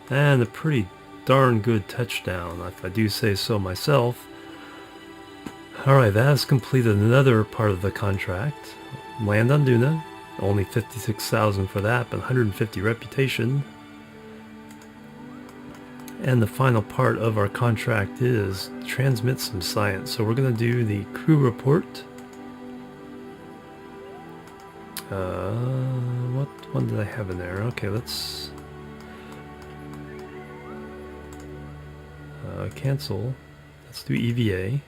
And a pretty darn good touchdown, if I do say so myself. Alright, that has completed another part of the contract. Land on Duna. Only 56,000 for that, but 150 reputation. And the final part of our contract is transmit some science. So we're going to do the crew report. What one did I have in there? Okay, let's cancel. Let's do EVA.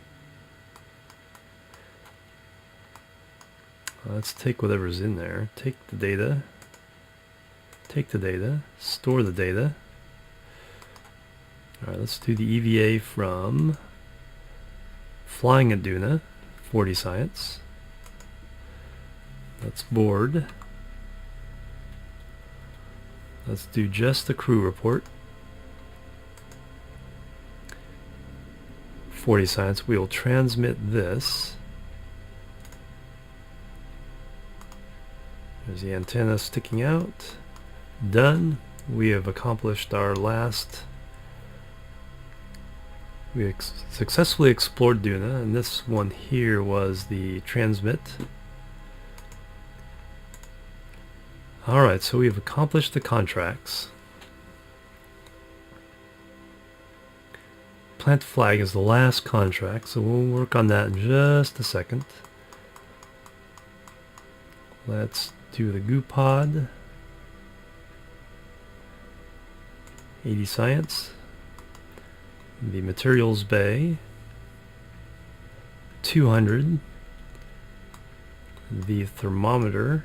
Let's take whatever's in there. Take the data. Take the data. Store the data. Alright, let's do the EVA from flying at Duna. 40 science. That's board. Let's do just the crew report. 40 science. We will transmit this. There's the antenna sticking out. Done. We have accomplished our last. We successfully explored Duna, and this one here was the transmit. Alright, so we have accomplished the contracts. Plant flag is the last contract, so we'll work on that in just a second. Let's do the goo pod. 80 science. The materials bay. 200. The thermometer.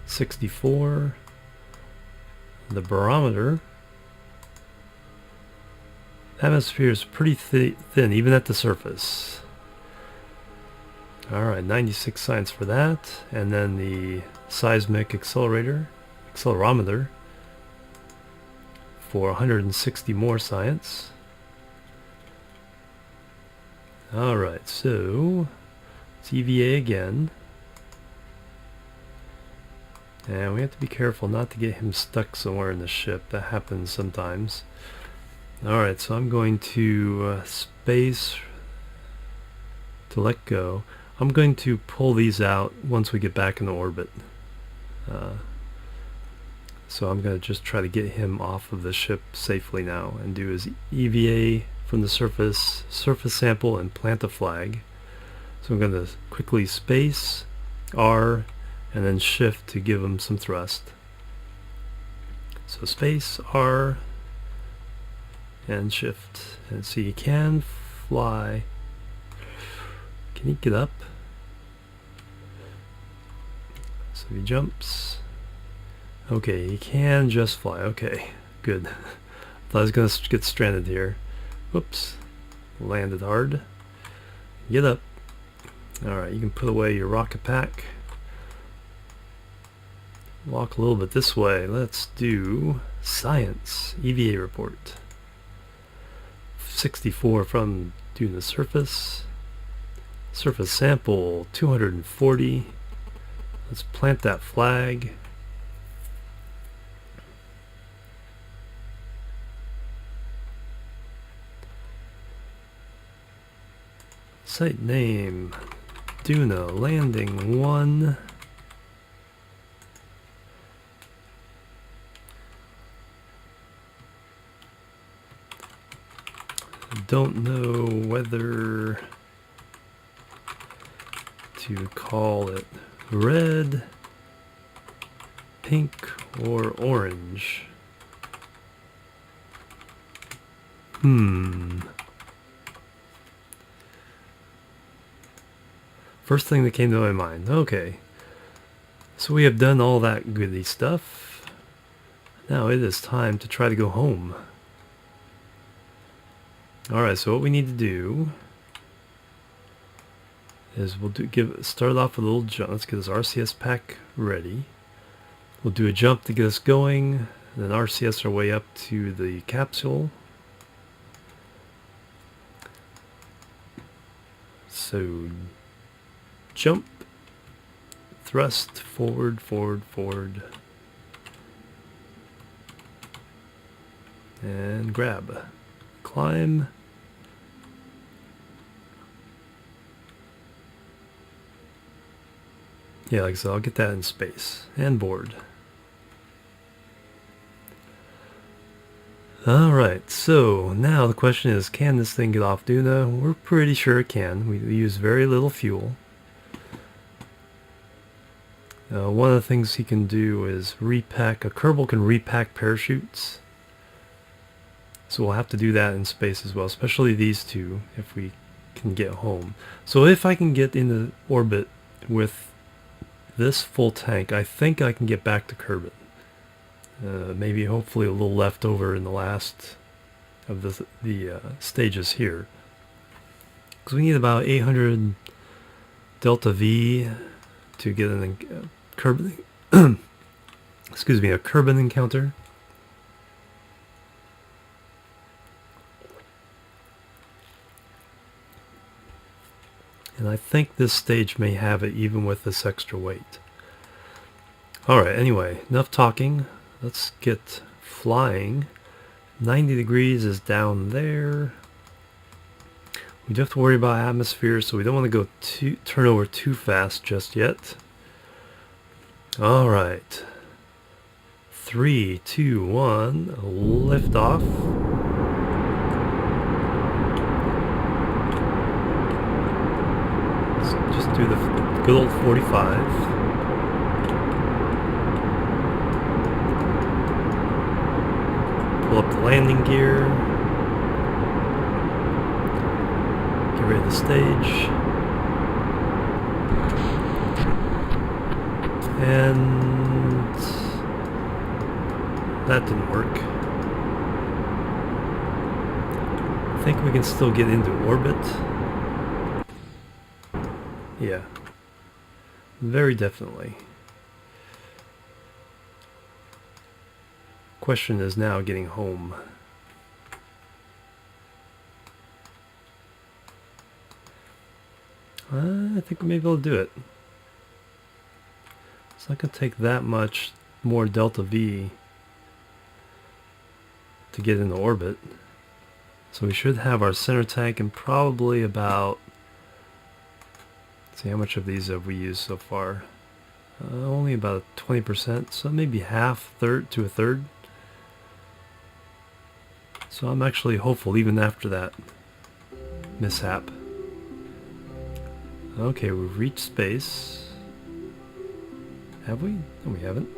64. The barometer. Atmosphere is pretty thin, even at the surface. Alright, 96 science for that. And then the seismic accelerometer for 160 more science. Alright, so it's EVA again. And we have to be careful not to get him stuck somewhere in the ship. That happens sometimes. Alright, so I'm going to space to let go. I'm going to pull these out once we get back in orbit. So I'm going to just try to get him off of the ship safely now and do his EVA from the surface sample, and plant a flag. So I'm going to quickly space, R, and then shift to give him some thrust. So space, R, and shift. And see, he can fly. Can he get up? So he jumps. Okay, he can just fly. Okay, good. Thought I was going to get stranded here. Whoops. Landed hard. Get up. Alright, you can put away your rocket pack. Walk a little bit this way. Let's do science. EVA report. 64 from Duna surface. Surface sample 240. Let's plant that flag. Site name Duna landing 1. Don't know whether to call it red, pink, or orange. First thing that came to my mind. Okay, so we have done all that goody stuff. Now it is time to try to go home. Alright, so what we need to do is we'll start off with a little jump. Let's get this RCS pack ready. We'll do a jump to get us going, and then RCS our way up to the capsule. So jump, thrust, forward, forward, forward. And grab. Climb. Yeah, like I said, I'll get that in space. And board. Alright, so now the question is, can this thing get off Duna? We're pretty sure it can. We use very little fuel. One of the things he can do is repack. A Kerbal can repack parachutes. So we'll have to do that in space as well, especially these two, if we can get home. So if I can get into orbit with this full tank, I think I can get back to Kerbin. Maybe hopefully a little left over in the last of the stages here. Because we need about 800 delta V to get an Kerbin, excuse me, a Kerbin encounter. And I think this stage may have it even with this extra weight. Alright, anyway, enough talking. Let's get flying. 90 degrees is down there. We do have to worry about atmosphere, so we don't want to go turn over too fast just yet. Alright. 3, 2, 1, lift off. Let's just do the good old 45. Pull up the landing gear. Get ready to the stage. And that didn't work. I think we can still get into orbit. Yeah. Very definitely. Question is now getting home. I think we may be able to do it. It's not going to take that much more delta V to get into orbit. So we should have our center tank in probably about... Let's see, how much of these have we used so far? Only about 20%, so maybe half, third to a third. So I'm actually hopeful even after that mishap. Okay, we've reached space. Have we? No, we haven't.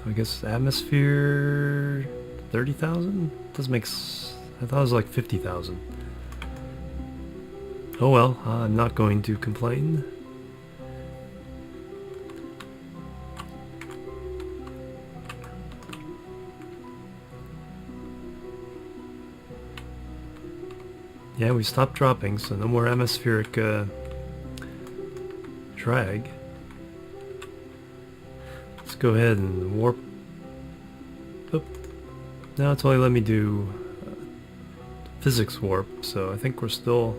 I guess atmosphere 30,000? Doesn't make I thought it was like 50,000. Oh well, I'm not going to complain. Yeah, we stopped dropping, so no more atmospheric drag. Let's go ahead and warp. Oop. Now it's only let me do physics warp, so I think we're still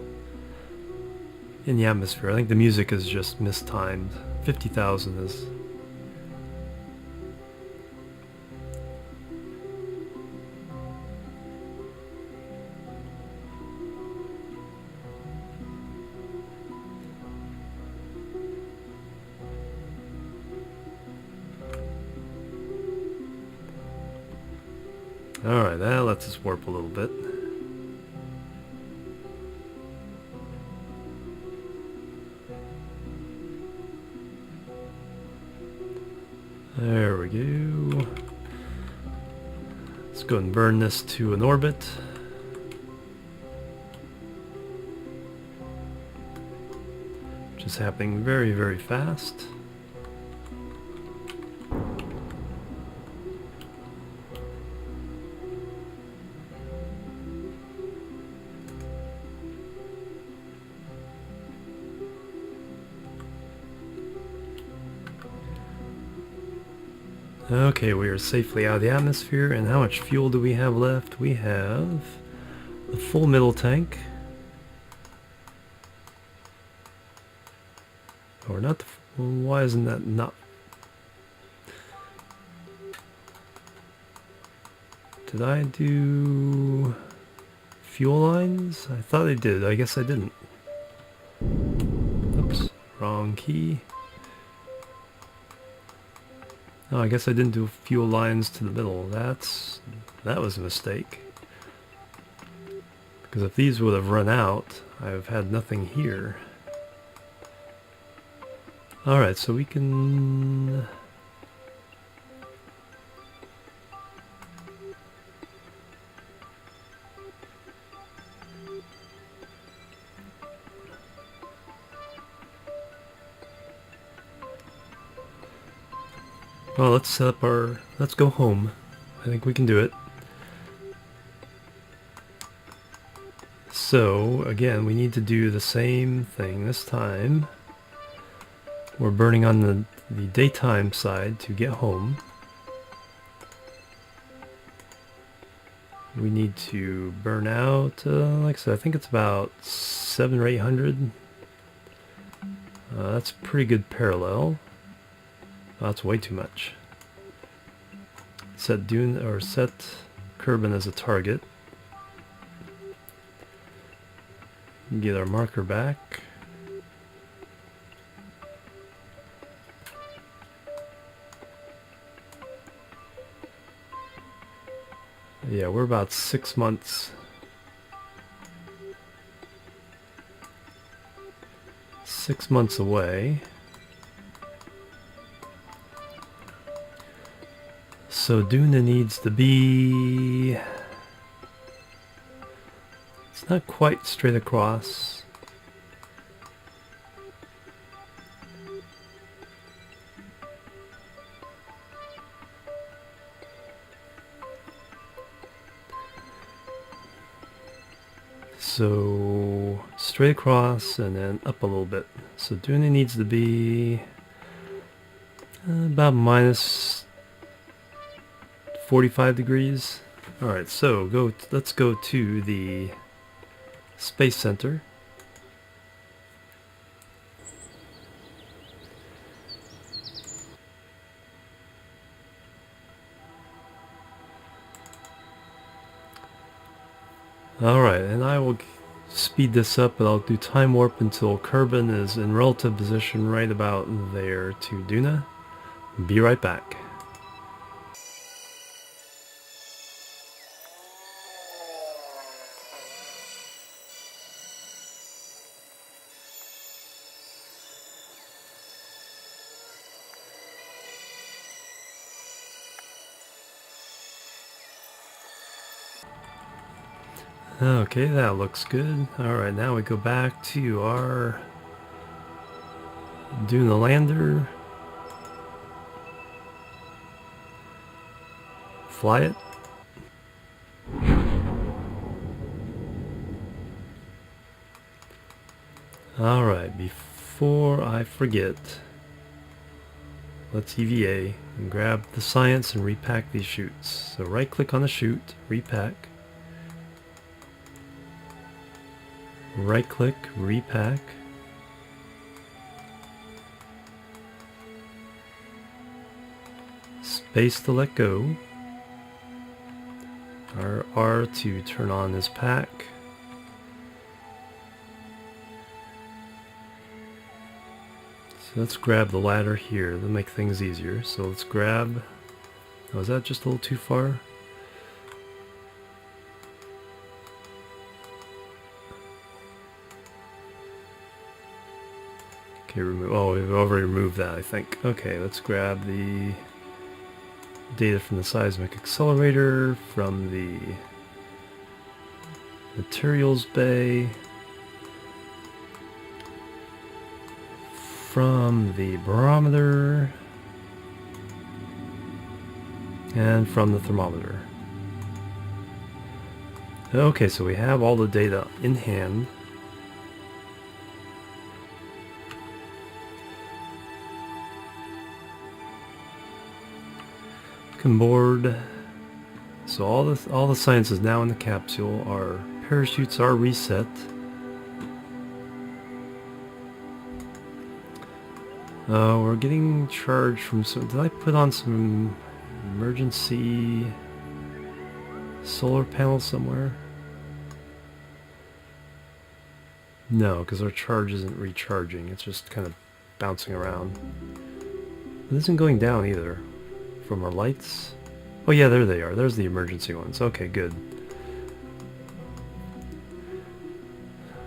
in the atmosphere. I think the music is just mistimed. 50,000 is... Alright, that lets us warp a little bit. There we go. Let's go and burn this to an orbit. Which is happening very, very fast. Okay, we are safely out of the atmosphere, and how much fuel do we have left? We have the full middle tank. Or not the... Why isn't that not... Did I do fuel lines? I thought I did. I guess I didn't. Oops, wrong key. Oh, I guess I didn't do fuel lines to the middle. That was a mistake. Because if these would have run out, I've had nothing here. Alright, so we can... Well, let's set up our... Let's go home. I think we can do it. So, again, we need to do the same thing this time. We're burning on the daytime side to get home. We need to burn out, like I said, I think it's about 700 or 800. That's pretty good parallel. Oh, that's way too much. Set Duna or set Kerbin as a target. Get our marker back. Yeah, we're about 6 months. 6 months away. So Duna needs to be... It's not quite straight across. So straight across and then up a little bit. So Duna needs to be about minus 45 degrees. Alright, so let's go to the Space Center. Alright, and I will speed this up, but I'll do time warp until Kerbin is in relative position right about there to Duna. Be right back. Okay, that looks good. Alright, now we go back to our Duna lander. Fly it. Alright, before I forget, let's EVA and grab the science and repack these chutes. So right click on the chute, repack. Right click, repack. Space to let go. R to turn on this pack. So let's grab the ladder here. That'll make things easier. So let's grab... Oh, is that just a little too far? Okay, remove. Oh, we've already removed that, I think. Okay, let's grab the data from the seismic accelerator, from the materials bay, from the barometer, and from the thermometer. Okay, so we have all the data in hand. Board. So all the science is now in the capsule. Our parachutes are reset. We're getting charged from some... Did I put on some emergency... Solar panel somewhere? No, because our charge isn't recharging. It's just kind of bouncing around. It isn't going down either. From our lights? Oh yeah, there they are. There's the emergency ones. Okay, good.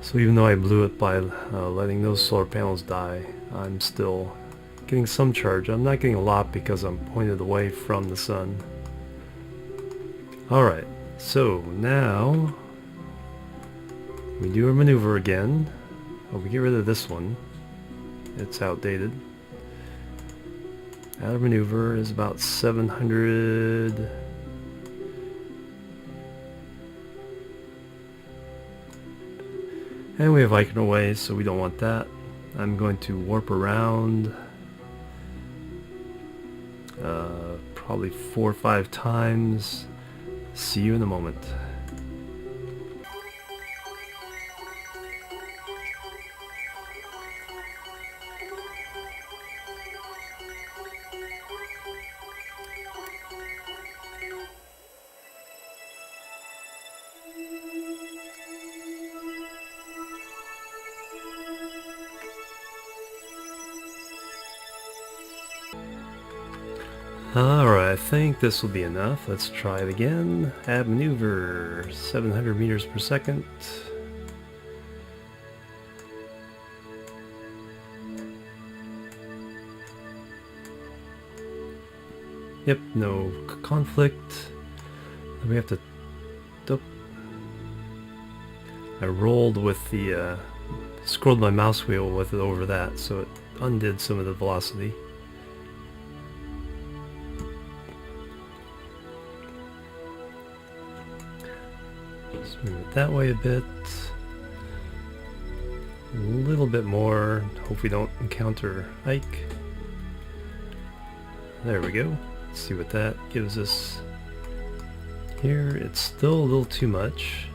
So even though I blew it by letting those solar panels die, I'm still getting some charge. I'm not getting a lot because I'm pointed away from the sun. Alright, so now we do our maneuver again. Oh, we get rid of this one. It's outdated. Our maneuver is about 700. And we have Icon away, so we don't want that. I'm going to warp around probably 4 or 5 times. See you in a moment. Alright, I think this will be enough. Let's try it again. Add maneuver, 700 meters per second. Yep, no conflict. We have to... Oh. I rolled with the... scrolled my mouse wheel with it over that, so it undid some of the velocity. Let's move it that way a bit. A little bit more. Hope we don't encounter Ike. There we go. Let's see what that gives us. Here, it's still a little too much.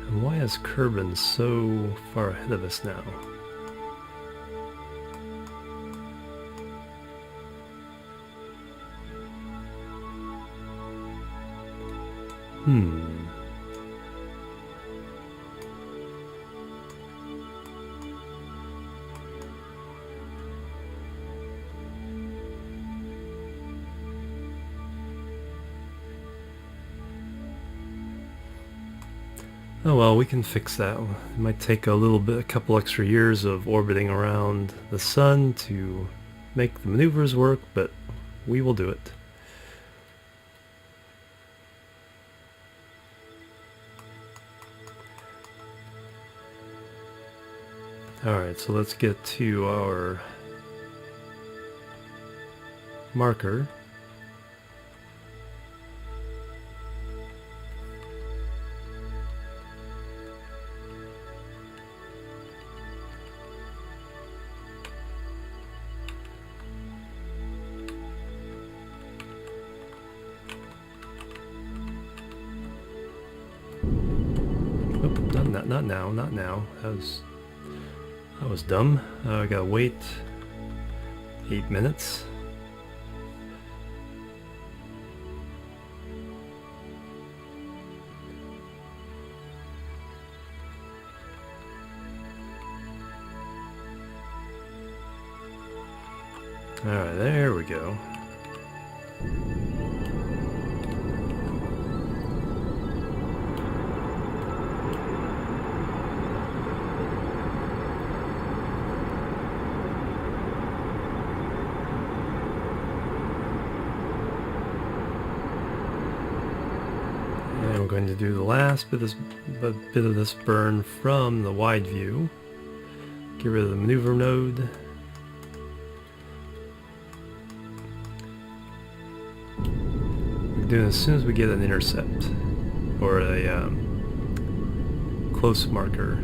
And why is Kerbin so far ahead of us now? Oh well, we can fix that. It might take a couple extra years of orbiting around the sun to make the maneuvers work, but we will do it. Alright, so let's get to our marker. Not now. That was dumb. I gotta wait 8 minutes. Alright, there we go. And we're going to do the last bit of this burn from the wide view. Get rid of the maneuver node. We're doing it as soon as we get an intercept or a close marker.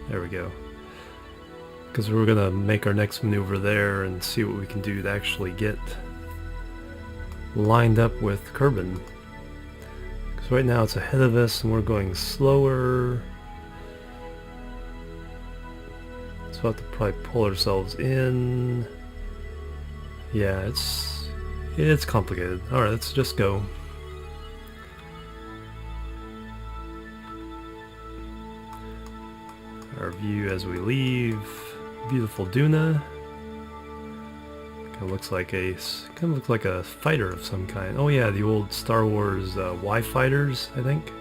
There we go. Because we're gonna make our next maneuver there and see what we can do to actually get lined up with Kerbin. Because right now it's ahead of us and we're going slower. So we'll have to probably pull ourselves in. Yeah, it's complicated. Alright, let's just go. Our view as we leave. Beautiful Duna. Kind of looks like a fighter of some kind. Oh yeah, the old Star Wars Y fighters, I think.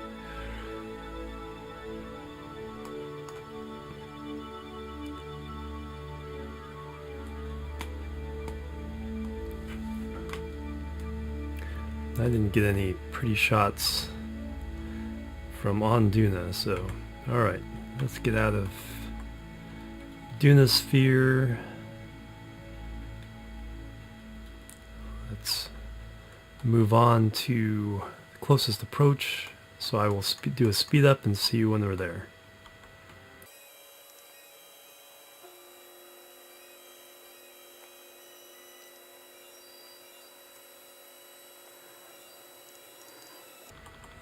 I didn't get any pretty shots from on Duna, so alright, let's get out of Duna sphere. Let's move on to the closest approach, so I will do a speed up and see you when we're there.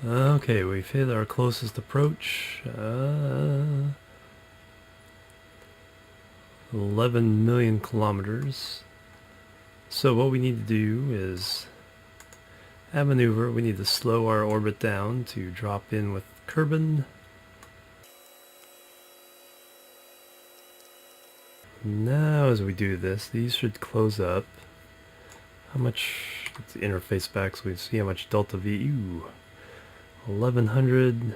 Okay, we've hit our closest approach. 11 million kilometers. So what we need to do is maneuver. We need to slow our orbit down to drop in with Kerbin. Now as we do this, these should close up. How much, let's interface back so we see how much delta V. Ooh, 1100.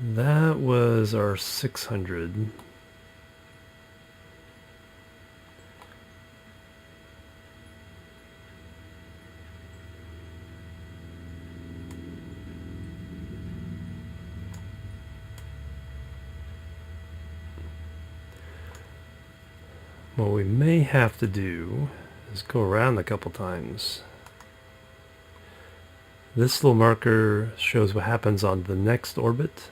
That was our 600. What we may have to do is go around a couple times. This little marker shows what happens on the next orbit.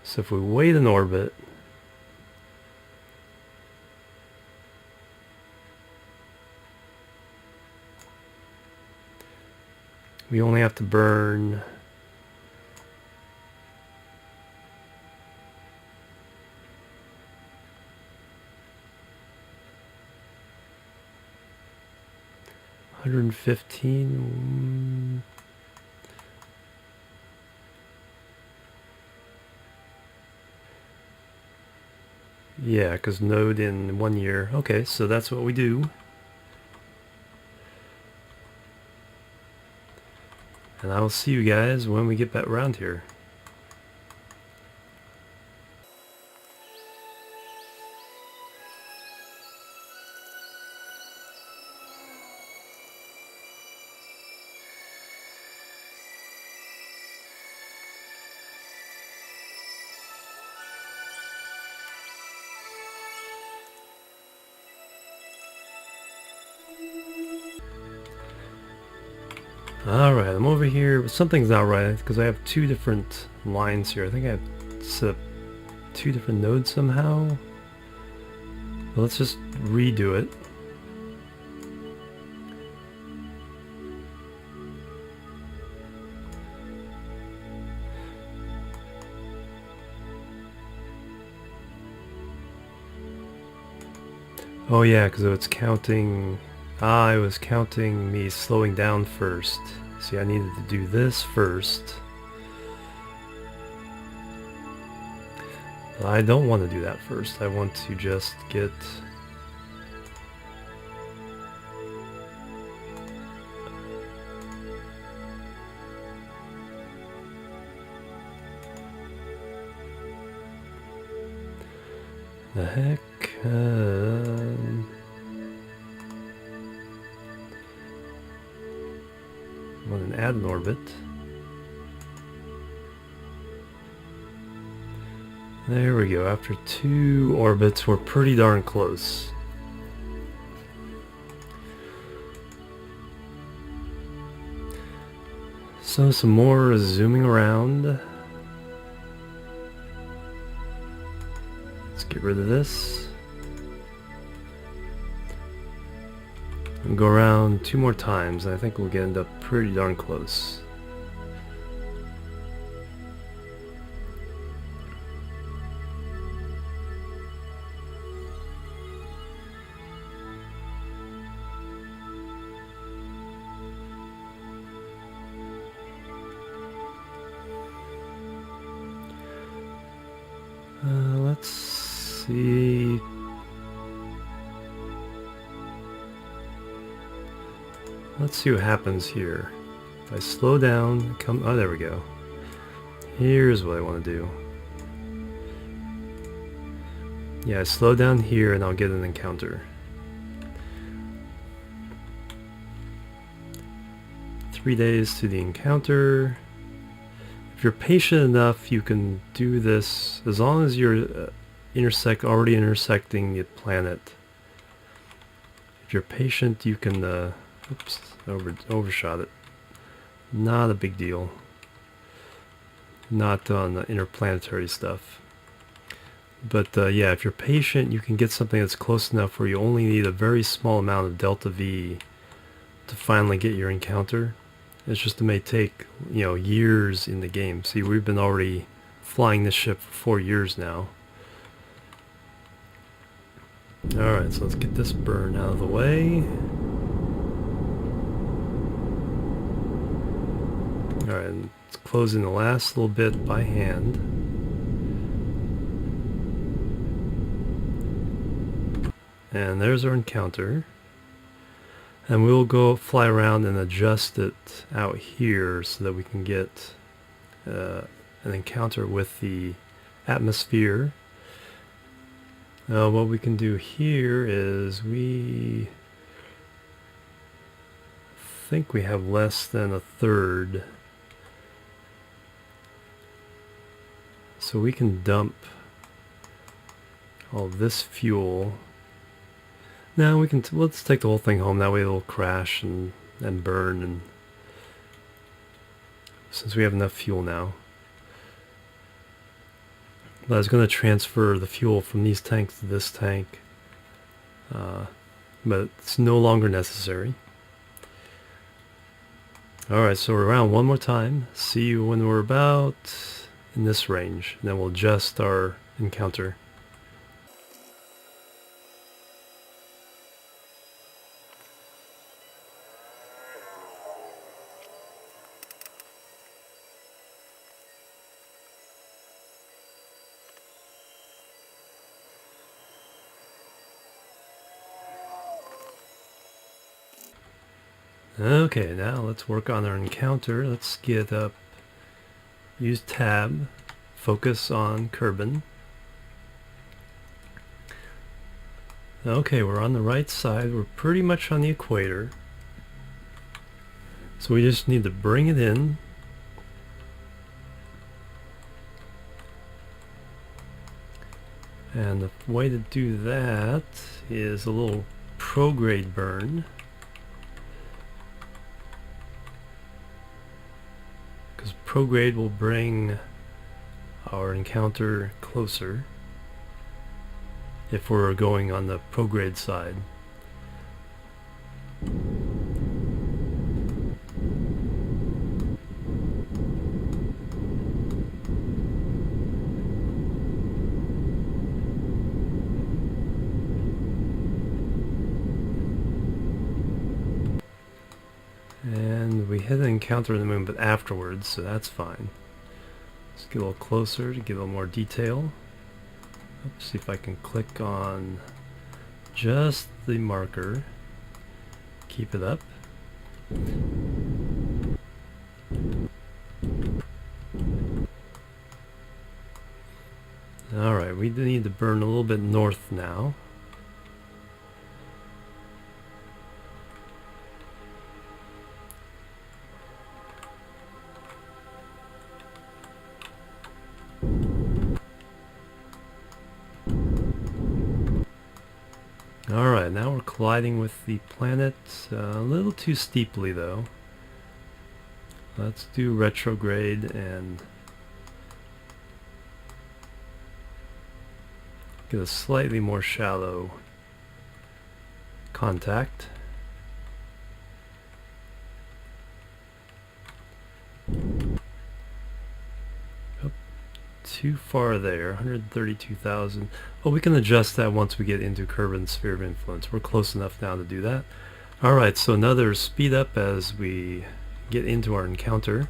So if we wait an orbit, we only have to burn $115. Yeah, because node in 1 year. Okay, so that's what we do. And I will see you guys when we get back around here. Alright, I'm over here, but something's not right because I have two different lines here. I think I have set up two different nodes somehow. Well, let's just redo it. Oh yeah, because it's counting... it was counting me slowing down first. See, I needed to do this first. But I don't want to do that first. I want to just get... The heck? I want to add an orbit. There we go. After 2 orbits, we're pretty darn close. So some more zooming around. Let's get rid of this. And go around 2 more times, and I think we'll end up pretty darn close. Let's see. Let's see what happens here. If I slow down, oh, there we go. Here's what I want to do. Yeah, I slow down here and I'll get an encounter. 3 days to the encounter. If you're patient enough, you can do this as long as you're already intersecting the planet. If you're patient, you can oops, overshot it. Not a big deal. Not on the interplanetary stuff. But yeah, if you're patient, you can get something that's close enough where you only need a very small amount of delta V to finally get your encounter. It's just it may take, years in the game. See, we've been already flying this ship for 4 years now. Alright, so let's get this burn out of the way. Alright, and it's closing the last little bit by hand. And there's our encounter. And we'll go fly around and adjust it out here so that we can get an encounter with the atmosphere. What we can do here is we think we have less than a third. So we can dump all this fuel. Now we can, let's take the whole thing home, that way it'll crash and burn, and since we have enough fuel now. But I was going to transfer the fuel from these tanks to this tank, but it's no longer necessary. Alright, so we're around one more time. See you when we're about in this range, and then we'll adjust our encounter. Okay, now let's work on our encounter. Let's get up, use tab, focus on Kerbin. Okay, we're on the right side. We're pretty much on the equator. So we just need to bring it in. And the way to do that is a little prograde burn. Because prograde will bring our encounter closer if we're going on the prograde side. And we hit an encounter in the moon, but afterwards, so that's fine. Let's get a little closer to get a little more detail. Let's see if I can click on just the marker. Keep it up. Alright, we need to burn a little bit north now. Alright, now we're colliding with the planet a little too steeply though. Let's do retrograde and get a slightly more shallow contact. too far there. 132,000. Well, we can adjust that once we get into Kerbin's sphere of influence. We're close enough now to do that. Alright, so another speed up as we get into our encounter.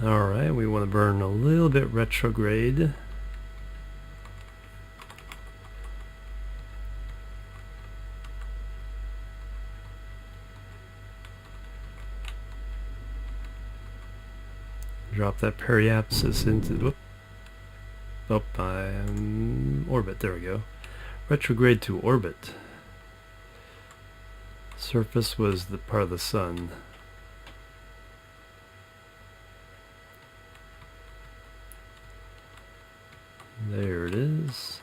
Alright, we want to burn a little bit retrograde. Drop that periapsis into orbit. There we go. Retrograde to orbit. Surface was the part of the sun. There it is.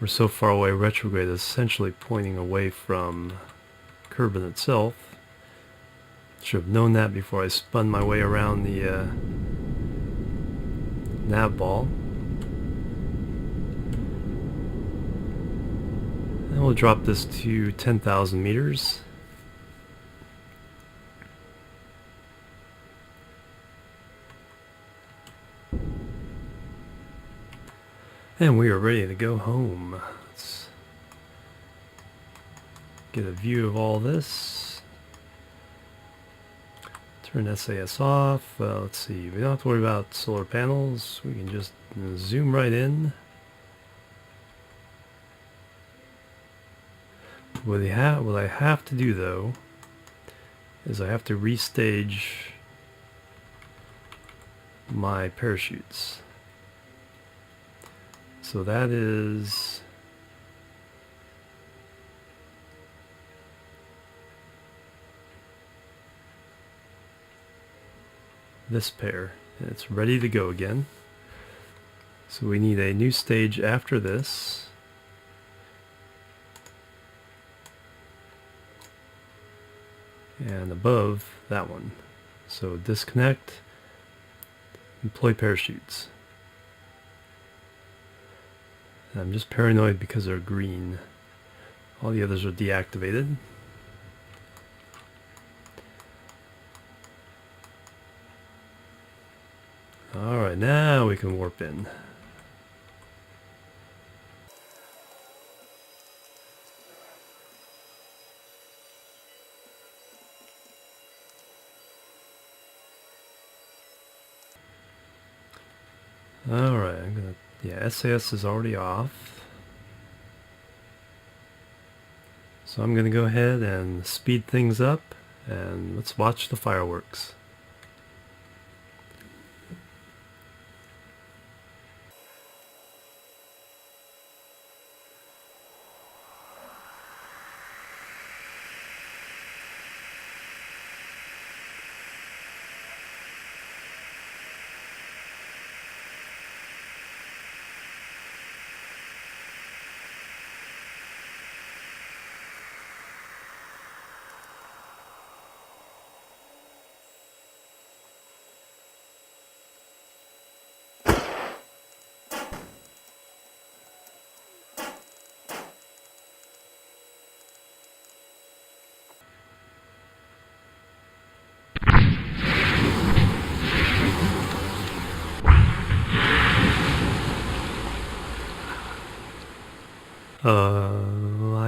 We're so far away, retrograde is essentially pointing away from Kerbin itself. Should have known that before I spun my way around the nav ball. And we'll drop this to 10,000 meters. And we are ready to go home. Let's get a view of all this. Turn SAS off. Let's see, we don't have to worry about solar panels. We can just zoom right in. What I have to do though is I have to restage my parachutes. So that is this pair. It's ready to go again. So we need a new stage after this. And above that one. So disconnect, employ parachutes. I'm just paranoid because they're green. All the others are deactivated. Alright, now we can warp in. Alright, I'm gonna... yeah, SAS is already off. So I'm gonna go ahead and speed things up and let's watch the fireworks.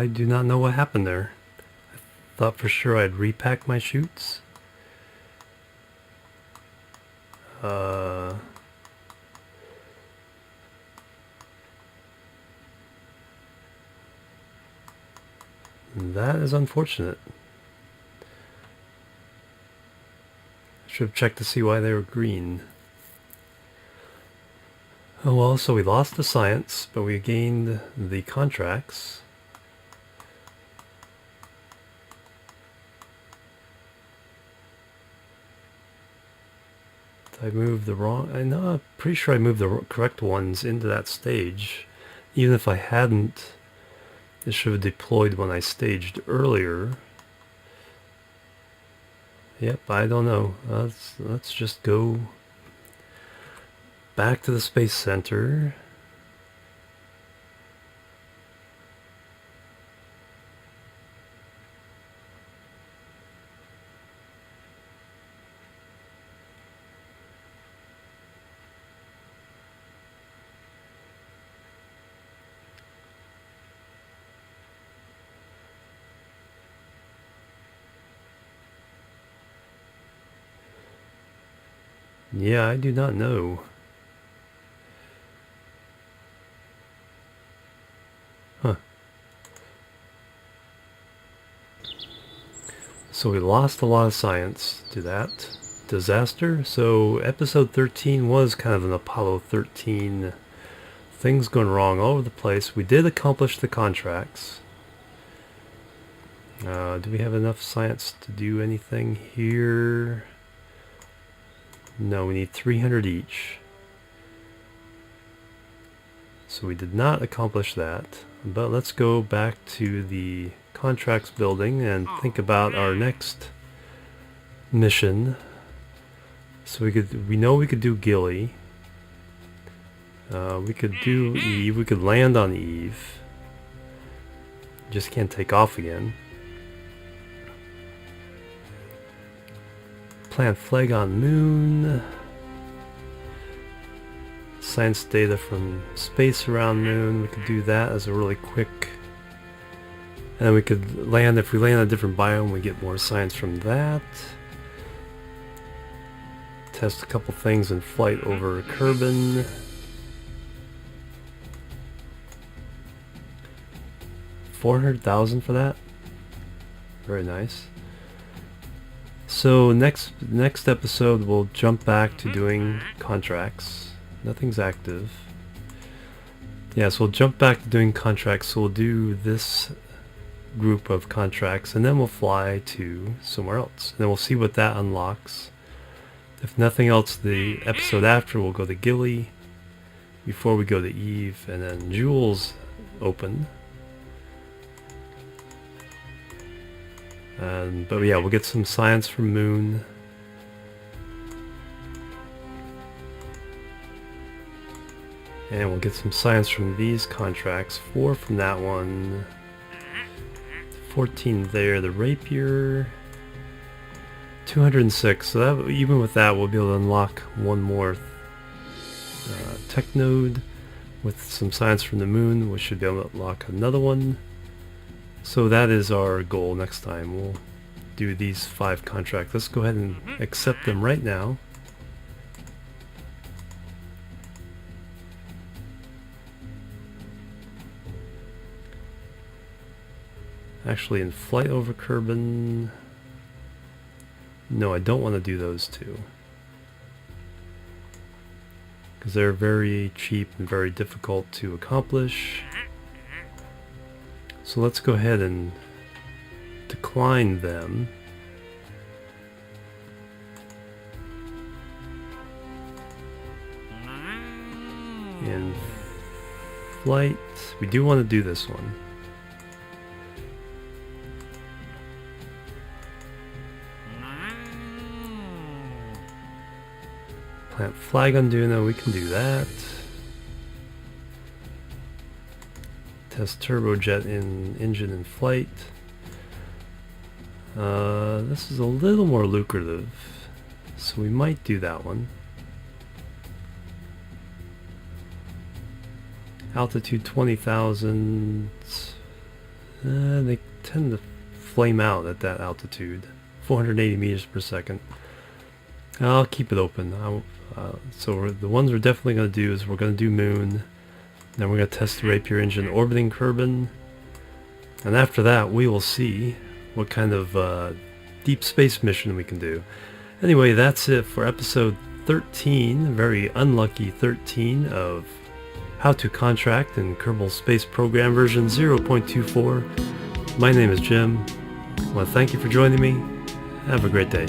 I do not know what happened there. I thought for sure I'd repack my chutes. That is unfortunate. I should have checked to see why they were green. Oh well, so we lost the science, but we gained the contracts. Did I move the wrong? I know, I'm pretty sure I moved the correct ones into that stage. Even if I hadn't, it should have deployed when I staged earlier. Yep, I don't know. Let's just go back to the Space Center. Yeah, I do not know. Huh. So we lost a lot of science to that disaster. So episode 13 was kind of an Apollo 13. Things going wrong all over the place. We did accomplish the contracts. Do we have enough science to do anything here? No, we need 300 each. So we did not accomplish that. But let's go back to the contracts building and think about our next mission. So we know we could do Gilly. We could do Eve. We could land on Eve. Just can't take off again. Plant flag on Moon. Science data from space around Moon. We could do that as a really quick. And then we could land, if we land on a different biome, we get more science from that. Test a couple things in flight over Kerbin. $400,000 for that. Very nice. So next episode we'll jump back to doing contracts. Nothing's active. Yeah, so we'll jump back to doing contracts. So we'll do this group of contracts and then we'll fly to somewhere else. And then we'll see what that unlocks. If nothing else, the episode after we'll go to Gilly before we go to Eve, and then Jules open. But yeah, we'll get some science from Moon. And we'll get some science from these contracts. 4 from that one. 14 there. The Rapier. 206. So that, even with that, we'll be able to unlock one more tech node with some science from the Moon. We should be able to unlock another one. So that is our goal next time. We'll do these 5 contracts. Let's go ahead and accept them right now. Actually, in flight over Kerbin. No, I don't want to do those 2. Because they're very cheap and very difficult to accomplish. So let's go ahead and decline them. In flight, we do want to do this one. Plant flag on Duna, we can do that. Test turbojet in engine in flight. This is a little more lucrative, so we might do that one. Altitude 20,000. They tend to flame out at that altitude. 480 meters per second. I'll keep it open. So the ones we're definitely going to do is we're going to do Moon. Then we're going to test the Rapier engine orbiting Kerbin. And after that, we will see what kind of deep space mission we can do. Anyway, that's it for episode 13, very unlucky 13 of How to Contract in Kerbal Space Program version 0.24. My name is Jim. I want to thank you for joining me. Have a great day.